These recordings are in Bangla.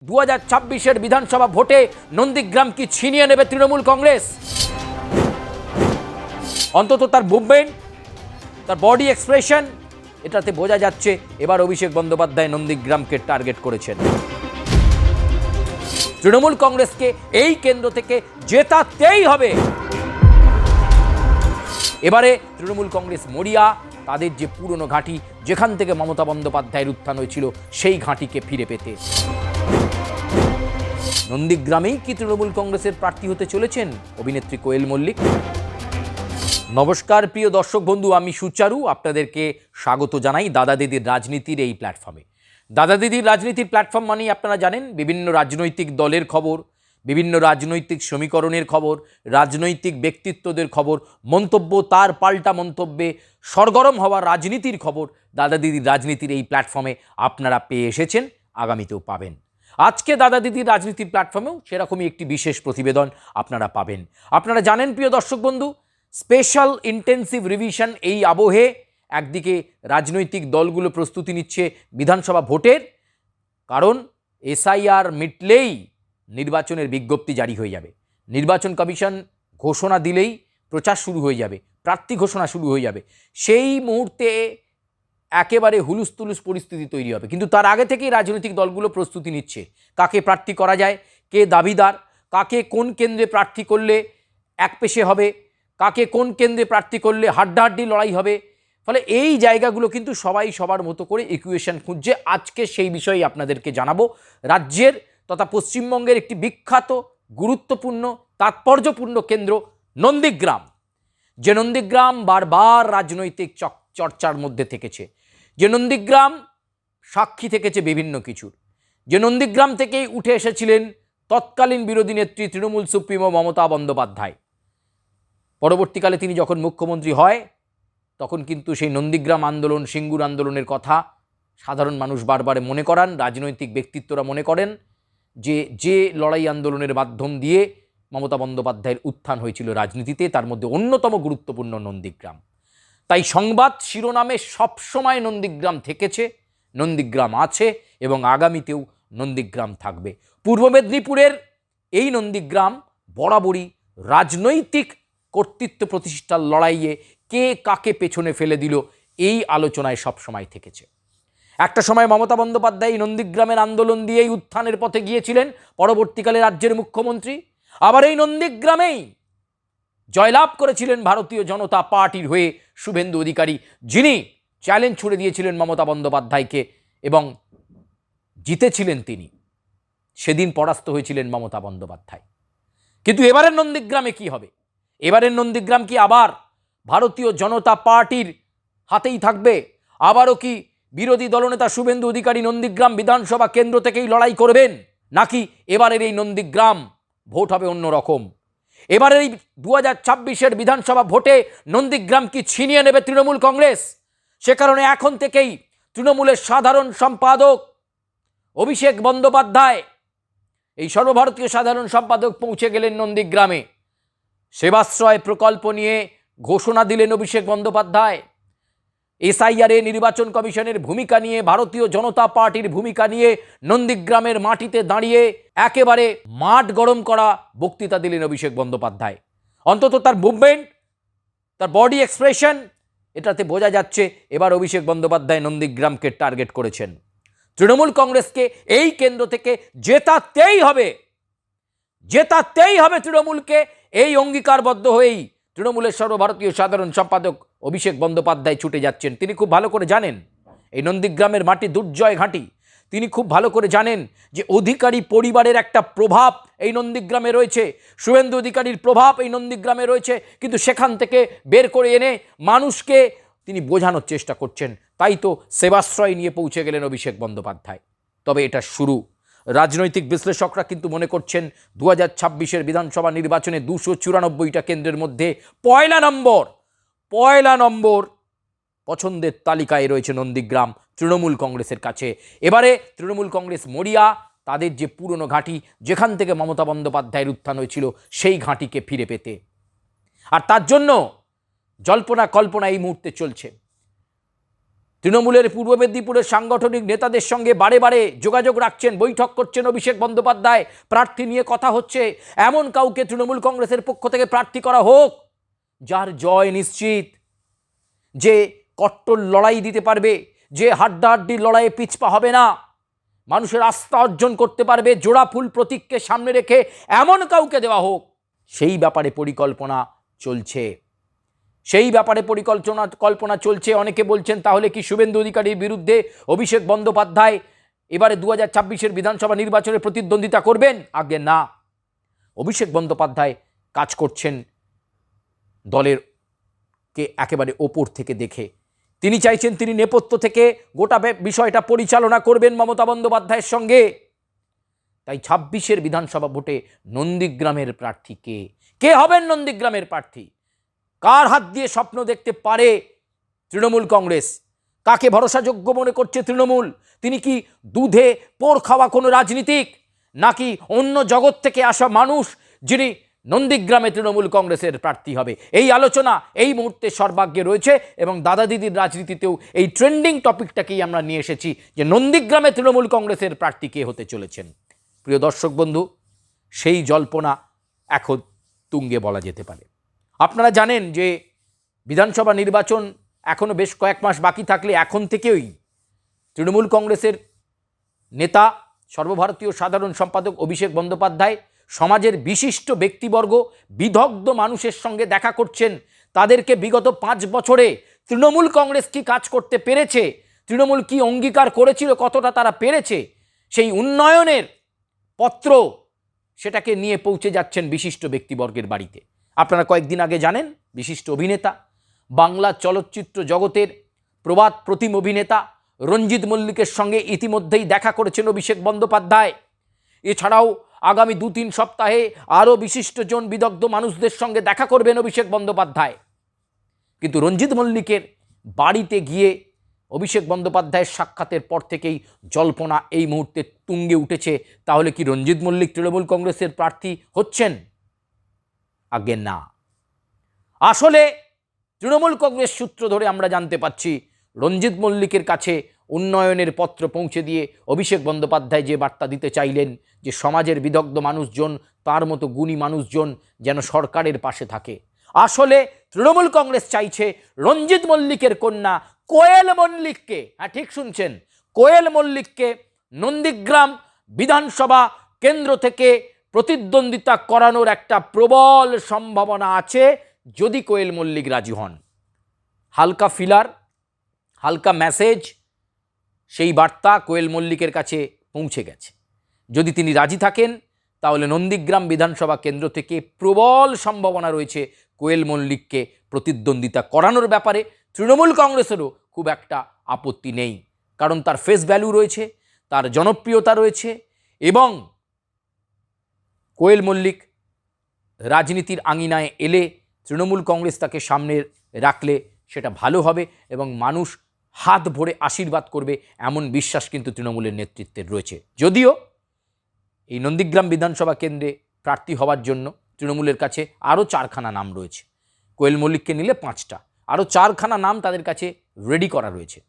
2026-এর বিধানসভা ভোটে নন্দীগ্রাম কি ছিনিয়ে নেবে তৃণমূল কংগ্রেস? অন্তত তার মুভমেন্ট, তার বডি এক্সপ্রেশন, এটাতে বোঝা যাচ্ছে এবার অভিষেক বন্দ্যোপাধ্যায় নন্দীগ্রামকে টার্গেট করেছেন। তৃণমূল কংগ্রেসকে এই কেন্দ্র থেকে জেতাতেই হবে। এবারে তৃণমূল কংগ্রেস মরিয়া, তাদের যে পুরনো ঘাঁটি, যেখান থেকে মমতা বন্দ্যোপাধ্যায়ের উত্থান হয়েছিল, সেই ঘাঁটিকে ফিরে পেতে নন্দীগ্রামেই কি তৃণমূল কংগ্রেসের প্রার্থী হতে চলেছেন অভিনেত্রী কোয়েল মল্লিক? নমস্কার প্রিয় দর্শক বন্ধু, আমি সুচারু, আপনাদেরকে স্বাগত জানাই দাদা দিদির রাজনীতির এই প্ল্যাটফর্মে। দাদা দিদির রাজনীতির প্ল্যাটফর্ম মানেই আপনারা জানেন বিভিন্ন রাজনৈতিক দলের খবর, বিভিন্ন রাজনৈতিক সমীকরণের খবর, রাজনৈতিক ব্যক্তিত্বদের খবর, মন্তব্য, তার পাল্টা মন্তব্যে সরগরম হওয়া রাজনীতির খবর দাদা দিদির রাজনীতির এই প্ল্যাটফর্মে আপনারা পেয়ে এসেছেন, আগামীতেও পাবেন। আজকে দাদা দিদির রাজনীতির প্ল্যাটফর্মেও সেরকমই একটি বিশেষ প্রতিবেদন আপনারা পাবেন। আপনারা জানেন প্রিয় দর্শক বন্ধু, স্পেশাল ইন্টেন্সিভ রিভিশন এই আবহে একদিকে রাজনৈতিক দলগুলো প্রস্তুতি নিচ্ছে বিধানসভা ভোটের, কারণ এসআইআর মিটলেই নির্বাচনের বিজ্ঞপ্তি জারি হয়ে যাবে, নির্বাচন কমিশন ঘোষণা দিলেই প্রচার শুরু হয়ে যাবে, প্রার্থী ঘোষণা শুরু হয়ে যাবে। সেই মুহূর্তে একেবারে হুলুস তুলুস পরিস্থিতি তৈরি হবে, কিন্তু তার আগে থেকেই রাজনৈতিক দলগুলো প্রস্তুতি নিচ্ছে কাকে প্রার্থী করা যায়, কে দাবিদার, কাকে কোন কেন্দ্রে প্রার্থী করলে একপেশে হবে, কাকে কোন কেন্দ্রে প্রার্থী করলে হাড্ডাহাড্ডি লড়াই হবে। ফলে এই জায়গাগুলো কিন্তু সবাই সবার মতো করে ইকুয়েশন খুঁজছে। আজকে সেই বিষয়ে আপনাদেরকে জানাবো। রাজ্যের তথা পশ্চিমবঙ্গের একটি বিখ্যাত, গুরুত্বপূর্ণ, তাৎপর্যপূর্ণ কেন্দ্র নন্দীগ্রাম, যে নন্দীগ্রাম বারবার রাজনৈতিক চর্চার মধ্যে থেকেছে, যে নন্দীগ্রাম সাক্ষী থেকেছে বিভিন্ন কিছুর, যে নন্দীগ্রাম থেকেই উঠে এসেছিলেন তৎকালীন বিরোধী নেত্রী তৃণমূল সুপ্রিমো মমতা বন্দ্যোপাধ্যায়। পরবর্তীকালে তিনি যখন মুখ্যমন্ত্রী হয় তখন কিন্তু সেই নন্দীগ্রাম আন্দোলন, সিঙ্গুর আন্দোলনের কথা সাধারণ মানুষ বারবার মনে করান, রাজনৈতিক ব্যক্তিত্বরা মনে করেন যে লড়াই আন্দোলনের মাধ্যম দিয়ে মমতা বন্দ্যোপাধ্যায়ের উত্থান হয়েছিল রাজনীতিতে, তার মধ্যে অন্যতম গুরুত্বপূর্ণ নন্দীগ্রাম। তাই সংবাদ শিরোনামে সবসময় নন্দীগ্রাম থেকেছে, নন্দীগ্রাম আছে এবং আগামীতেও নন্দীগ্রাম থাকবে। পূর্ব মেদিনীপুরের এই নন্দীগ্রাম বরাবরই রাজনৈতিক কর্তৃত্ব প্রতিষ্ঠার লড়াইয়ে কে কাকে পেছনে ফেলে দিল এই আলোচনায় সবসময় থেকেছে। একটা সময় মমতা বন্দ্যোপাধ্যায় নন্দীগ্রামের আন্দোলন দিয়েই উত্থানের পথে গিয়েছিলেন, পরবর্তীকালে রাজ্যের মুখ্যমন্ত্রী। আবার এই নন্দীগ্রামেই জয়লাভ করেছিলেন ভারতীয় জনতা পার্টির হয়ে শুভেন্দু অধিকারী, যিনি চ্যালেঞ্জ ছুড়ে দিয়েছিলেন মমতা বন্দ্যোপাধ্যায়কে এবং জিতেছিলেন তিনি। সেদিন পরাস্ত হয়েছিলেন মমতা বন্দ্যোপাধ্যায়। কিন্তু এবারের নন্দীগ্রামে কি হবে? এবারের নন্দীগ্রাম কি আবার ভারতীয় জনতা পার্টির হাতেই থাকবে? আবারও কি বিরোধী দলনেতা শুভেন্দু অধিকারী নন্দীগ্রাম বিধানসভা কেন্দ্র থেকেই লড়াই করবেন, নাকি এবারের এই নন্দীগ্রাম ভোট হবে অন্যরকম? এবারের এই 2026-এর বিধানসভা ভোটে নন্দীগ্রাম কি ছিনিয়ে নেবে তৃণমূল কংগ্রেস? সে কারণে এখন থেকেই তৃণমূলের সাধারণ সম্পাদক অভিষেক বন্দ্যোপাধ্যায়, এই সর্বভারতীয় সাধারণ সম্পাদক, পৌঁছে গেলেন নন্দীগ্রামে। সেবাশ্রয় প্রকল্প নিয়ে ঘোষণা দিলেন অভিষেক বন্দ্যোপাধ্যায়। এসআইআরে নির্বাচন কমিশনের ভূমিকা নিয়ে, ভারতীয় জনতা পার্টির ভূমিকা নিয়ে নন্দীগ্রামের মাটিতে দাঁড়িয়ে একেবারে মাঠ গরম করা বক্তৃতা দিলেন অভিষেক বন্দ্যোপাধ্যায়। অন্তত তার মুভমেন্ট, তার বডি এক্সপ্রেশন, এটাতে বোঝা যাচ্ছে এবার অভিষেক বন্দ্যোপাধ্যায় নন্দীগ্রামকে টার্গেট করেছেন। তৃণমূল কংগ্রেসকে এই কেন্দ্র থেকে জেতাতেই হবে, জেতাতেই হবে তৃণমূলকে। এই অঙ্গীকারবদ্ধ হয়েই তৃণমূলের সর্বভারতীয় সাধারণ সম্পাদক অভিষেক বন্দ্যোপাধ্যায় ছুটে যাচ্ছেন। তিনি খুব ভালো করে জানেন এই নন্দীগ্রামের মাটি দুর্জয় ঘাঁটি। তিনি খুব ভালো করে জানেন যে অধিকারী পরিবারের একটা প্রভাব এই নন্দীগ্রামে রয়েছে, শুভেন্দু অধিকারীর প্রভাব এই নন্দীগ্রামে রয়েছে, কিন্তু সেখান থেকে বের করে এনে মানুষকে তিনি বোঝানোর চেষ্টা করছেন। তাই তো সেবাশ্রয় নিয়ে পৌঁছে গেলেন অভিষেক বন্দ্যোপাধ্যায়। তবে এটা শুরু। রাজনৈতিক বিশ্লেষকরা কিন্তু মনে করছেন 2026-এর বিধানসভা নির্বাচনে 294টা কেন্দ্রের মধ্যে পয়লা নম্বর পছন্দের তালিকায় রয়েছে নন্দীগ্রাম তৃণমূল কংগ্রেসের কাছে। এবারে তৃণমূল কংগ্রেস মরিয়া, তাদের যে পুরনো ঘাঁটি, যেখান থেকে মমতা বন্দ্যোপাধ্যায়ের উত্থান হয়েছিল, সেই ঘাঁটিকে ফিরে পেতে। আর তার জন্য জল্পনা কল্পনা এই মুহূর্তে চলছে। তৃণমূলের পূর্ব মেদিনীপুরের সাংগঠনিক নেতাদের সঙ্গে বারে বারে যোগাযোগ রাখছেন, বৈঠক করছেন অভিষেক বন্দ্যোপাধ্যায়, প্রার্থী নিয়ে কথা হচ্ছে। এমন কাউকে তৃণমূল কংগ্রেসের পক্ষ থেকে প্রার্থী করা হোক যার জয় নিশ্চিত, যে কট্টর লড়াই দিতে পারবে, যে হাড্ডাহাড্ডির লড়াইয়ে পিছপা হবে না, মানুষের আস্থা অর্জন করতে পারবে, জোড়া ফুল প্রতীককে সামনে রেখে এমন কাউকে দেওয়া হোক। সেই ব্যাপারে পরিকল্পনা চলছে, কল্পনা চলছে। অনেকে বলছেন তাহলে কি শুভেন্দু অধিকারীর বিরুদ্ধে অভিষেক বন্দ্যোপাধ্যায় এবারে 2024 বিধানসভা নির্বাচনে প্রতিদ্বন্দ্বিতা করবেন? আগে না, অভিষেক বন্দ্যোপাধ্যায় কাজ করছেন দলেরকে একেবারে ওপর থেকে দেখে। তিনি চাইছেন তিনি নেপথ্য থেকে গোটা বিষয়টা পরিচালনা করবেন মমতা বন্দ্যোপাধ্যায়ের সঙ্গে। তাই 26 বিধানসভা ভোটে নন্দীগ্রামের প্রার্থী কে হবেন? নন্দীগ্রামের প্রার্থী কার হাত দিয়ে স্বপ্ন দেখতে পারে তৃণমূল কংগ্রেস? কাকে ভরসাযোগ্য মনে করছে তৃণমূল? তিনি কি দুধে পোড় খাওয়া কোনো রাজনীতিক, নাকি অন্য জগৎ থেকে আসা মানুষ যিনি নন্দীগ্রামে তৃণমূল কংগ্রেসের প্রার্থী হবে? এই আলোচনা এই মুহূর্তে সর্বাগ্যে রয়েছে এবং দাদা দিদির রাজনীতিতেও এই ট্রেন্ডিং টপিকটাকেই আমরা নিয়ে এসেছি যে নন্দীগ্রামে তৃণমূল কংগ্রেসের প্রার্থী কে হতে চলেছেন। প্রিয় দর্শক বন্ধু, সেই জল্পনা এখন তুঙ্গে বলা যেতে পারে। আপনারা জানেন যে বিধানসভা নির্বাচন এখনও বেশ কয়েক মাস বাকি থাকলে এখন থেকেই তৃণমূল কংগ্রেসের নেতা সর্বভারতীয় সাধারণ সম্পাদক অভিষেক বন্দ্যোপাধ্যায় সমাজের বিশিষ্ট ব্যক্তিবর্গ, বিদগ্ধ মানুষের সঙ্গে দেখা করছেন। তাদেরকে বিগত 5 বছরে তৃণমূল কংগ্রেস কি কাজ করতে পেরেছে, তৃণমূল কি অঙ্গীকার করেছিল, কতটা তারা পেরেছে, সেই উন্নয়নের পত্র সেটাকে নিয়ে পৌঁছে যাচ্ছেন বিশিষ্ট ব্যক্তিবর্গের বাড়িতে। আপনারা কয়েকদিন আগে জানেন বিশিষ্ট অভিনেতা, বাংলা চলচ্চিত্র জগতের প্রবাদ প্রতিম অভিনেতা রঞ্জিত মল্লিকের সঙ্গে ইতিমধ্যেই দেখা করেছেন অভিষেক বন্দ্যোপাধ্যায়। এছাড়াও আগামী 2-3 সপ্তাহে আরও বিশিষ্টজন বিদগ্ধ মানুষদের সঙ্গে দেখা করবেন অভিষেক বন্দ্যোপাধ্যায়। কিন্তু রঞ্জিত মল্লিকের বাড়িতে গিয়ে অভিষেক বন্দ্যোপাধ্যায়ের সাক্ষাতের পর থেকেই জল্পনা এই মুহূর্তে তুঙ্গে উঠেছে, তাহলে কি রঞ্জিত মল্লিক তৃণমূল কংগ্রেসের প্রার্থী হচ্ছেন? আগে না। আসলে তৃণমূল কংগ্রেস সূত্র ধরে আমরা জানতে পাচ্ছি রঞ্জিত মল্লিকের কাছে উন্নয়নের পত্র পৌঁছে দিয়ে অভিষেক বন্দ্যোপাধ্যায় যে বার্তা দিতে চাইলেন যে সমাজের বিদগ্ধ মানুষজন, তার মতো গুণী মানুষজন যেন সরকারের পাশে থাকে। আসলে তৃণমূল কংগ্রেস চাইছে রঞ্জিত মল্লিকের কন্যা কোয়েল মল্লিককে, হ্যাঁ ঠিক শুনছেন, কোয়েল মল্লিককে নন্দীগ্রাম বিধানসভা কেন্দ্র থেকে প্রতিদ্বন্দ্বিতা করানোর একটা প্রবল সম্ভাবনা আছে যদি কোয়েল মল্লিক রাজি হন। হালকা ফিলার, হালকা মেসেজ, সেই বার্তা কোয়েল মল্লিকের কাছে পৌঁছে গেছে। যদি তিনি রাজি থাকেন তাহলে নন্দীগ্রাম বিধানসভা কেন্দ্র থেকে প্রবল সম্ভাবনা রয়েছে কোয়েল মল্লিককে প্রতিদ্বন্দ্বিতা করানোর ব্যাপারে। তৃণমূল কংগ্রেসেরও খুব একটা আপত্তি নেই, কারণ তার ফেস ভ্যালু রয়েছে, তার জনপ্রিয়তা রয়েছে এবং কোয়েল মল্লিক রাজনীতির আঙিনায় এলে তৃণমূল কংগ্রেস তাকে সামনে রাখলে সেটা ভালো হবে এবং মানুষ হাত ভরে আশীর্বাদ করবে, এমন বিশ্বাস কিন্তু তৃণমূলের নেতৃত্বের রয়েছে। যদিও এই নন্দীগ্রাম বিধানসভা কেন্দ্রে প্রার্থী হওয়ার জন্য তৃণমূলের কাছে আরও 4খানা নাম রয়েছে। কোয়েল মল্লিককে নিলে 5টা, আরও 4খানা নাম তাদের কাছে রেডি করা রয়েছে।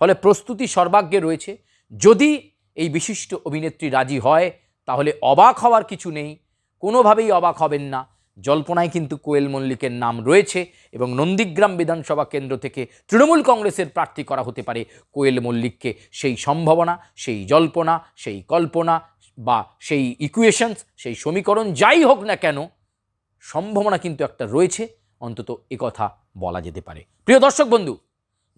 ফলে প্রস্তুতি সর্বাগ্যে রয়েছে। যদি এই বিশিষ্ট অভিনেত্রী রাজি হয় তাহলে অবাক হওয়ার কিছু নেই, কোনোভাবেই অবাক হবেন না। জল্পনায় কিন্তু কোয়েল মল্লিকের নাম রয়েছে এবং নন্দীগ্রাম বিধানসভা কেন্দ্র থেকে তৃণমূল কংগ্রেসের প্রার্থী করা হতে পারে কোয়েল মল্লিককে। সেই সম্ভাবনা, সেই জল্পনা, সেই কল্পনা বা সেই ইকুয়েশনস, সেই সমীকরণ যাই হোক না কেন, সম্ভাবনা কিন্তু একটা রয়েছে, অন্তত একথা বলা যেতে পারে। প্রিয় দর্শক বন্ধু,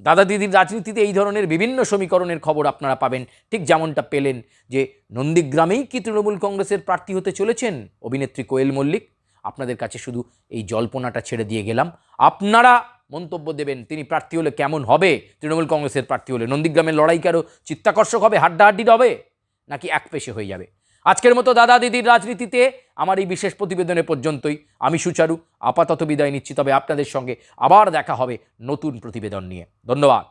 দাদা দিদির রাজনীতিতে এই ধরনের বিভিন্ন সমীকরণের খবর আপনারা পাবেন, ঠিক যেমনটা পেলেন যে নন্দীগ্রামেই কি তৃণমূল কংগ্রেসের প্রার্থী হতে চলেছেন অভিনেত্রী কোয়েল মল্লিক। আপনাদের কাছে শুধু এই জল্পনাটা ছেড়ে দিয়ে গেলাম। আপনারা মন্তব্য দেবেন তিনি প্রার্থী হলে কেমন হবে, তৃণমূল কংগ্রেসের প্রার্থী হলে নন্দীগ্রামের লড়াই কি আরও চিত্তাকর্ষক হবে, হাড্ডাহাড্ডি হবে, নাকি একপেশে হয়ে যাবে? আজকের মতো দাদা দিদির রাজনীতিতে আমার এই বিশেষ প্রতিবেদনে পর্যন্তই। আমি সুচারু আপাতত বিদায় নিচ্ছি, তবে আপনাদের সঙ্গে আবার দেখা হবে নতুন প্রতিবেদন নিয়ে। ধন্যবাদ।